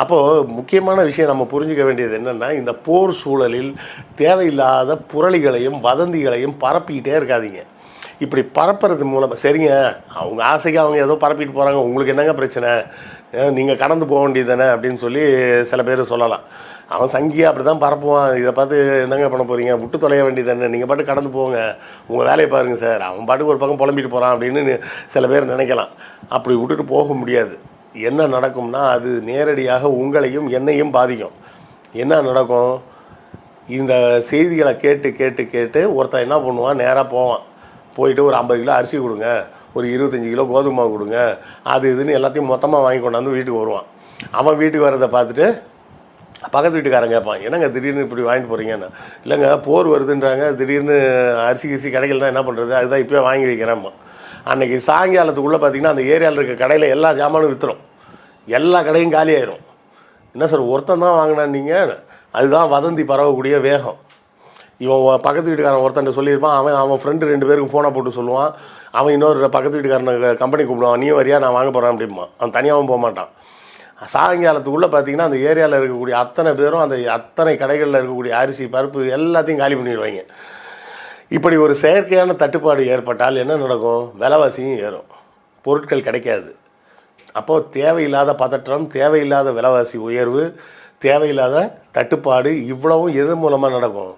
அப்போது முக்கியமான விஷயம் நம்ம புரிஞ்சுக்க வேண்டியது என்னென்னா, இந்த போர் சூழலில் தேவையில்லாத புரளிகளையும் வதந்திகளையும் பரப்பிக்கிட்டே இருக்காதீங்க. இப்படி பரப்புறது மூலமாக சரிங்க, அவங்க ஆசைக்கு அவங்க ஏதோ பரப்பிட்டு போகிறாங்க, உங்களுக்கு என்னங்க பிரச்சனை, நீங்கள் கடந்து போக வேண்டியது தானே அப்படின்னு சொல்லி சில பேர் சொல்லலாம். அவன் சங்கியாக அப்படி தான் பரப்புவான், இதை பார்த்து என்னங்க பண்ண போகிறீங்க, விட்டு தொலைய வேண்டியது தானே, நீங்கள் பாட்டு கடந்து போங்க, உங்கள் வேலையை பாருங்கள் சார், அவன் பாட்டுக்கு ஒரு பக்கம் புலம்பிட்டு போகிறான் அப்படின்னு சில பேர் நினைக்கலாம். அப்படி விட்டுட்டு போக முடியாது. என்ன நடக்கும்னா, அது நேரடியாக உங்களையும் என்னையும் பாதிக்கும். என்ன நடக்கும், இந்த செய்திகளை கேட்டு கேட்டு கேட்டு ஒருத்தன் என்ன பண்ணுவான், நேராக போவான், போயிட்டு ஒரு 50 கிலோ அரிசி கொடுங்க, ஒரு 25 கிலோ கோதுமை கொடுங்க, அது இதுன்னு எல்லாத்தையும் மொத்தமாக வாங்கி கொண்டாந்து வீட்டுக்கு வருவான். அவன் வீட்டுக்கு வரதை பார்த்துட்டு பக்கத்து வீட்டுக்காரன் கேட்பான், என்னங்க திடீர்னு இப்படி வாங்கிட்டு போகிறீங்கன்னு. இல்லைங்க போர் வருதுன்றாங்க, திடீர்னு அரிசி கிரிசி கடைகள்லாம் என்ன பண்ணுறது, அதுதான் இப்போயே வாங்கி வைக்கிறேம்மா. அன்றைக்கி சாயங்காலத்துக்குள்ளே பார்த்திங்கன்னா அந்த ஏரியாவில் இருக்க கடையில் எல்லா ஜாமானும் விற்றுரும், எல்லா கடையும் காலி ஆயிரும். என்ன சார் ஒருத்தன் தான் வாங்கினான் நீங்கள், அதுதான் வதந்தி பரவக்கூடிய வேகம். இவன் பக்கத்து வீட்டுக்காரன் ஒருத்தன் சொல்லியிருப்பான், அவன் ஃப்ரெண்டு 2 பேருக்கு ஃபோனை போட்டு சொல்லுவான், அவன் இன்னொரு பக்கத்து வீட்டுக்காரனை கம்பெனி கூப்பிடுவான், நீயும் வரியா நான் வாங்க போகிறேன் அப்படிமா. அவன் தனியாகவும் போக மாட்டான். சாயங்காலத்துக்குள்ளே பார்த்திங்கன்னா அந்த ஏரியாவில் இருக்கக்கூடிய அத்தனை பேரும் அந்த அத்தனை கடைகளில் இருக்கக்கூடிய அரிசி பருப்பு எல்லாத்தையும் காலி பண்ணிடுவாங்க. இப்படி ஒரு செயற்கையான தட்டுப்பாடு ஏற்பட்டால் என்ன நடக்கும், விலைவாசியும் ஏறும், பொருட்கள் கிடைக்காது. அப்போது தேவையில்லாத பதற்றம், தேவையில்லாத விலைவாசி உயர்வு, தேவையில்லாத தட்டுப்பாடு, இவ்வளவும் எது மூலமாக நடக்கும்,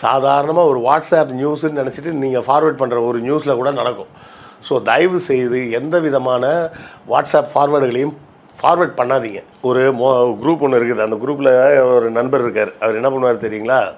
சாதாரணமாக ஒரு வாட்ஸ்அப் நியூஸுன்னு நினச்சிட்டு நீங்கள் ஃபார்வேர்ட் பண்ணுற ஒரு நியூஸில் கூட நடக்கும். ஸோ தயவு செய்து எந்த விதமான வாட்ஸ்அப் ஃபார்வேர்டுகளையும் ஃபார்வேர்ட் பண்ணாதீங்க. ஒரு குரூப் ஒன்று இருக்குது, அந்த குரூப்பில் ஒரு நண்பர் இருக்கார், அவர் என்ன பண்ணுவார் தெரியுங்களா,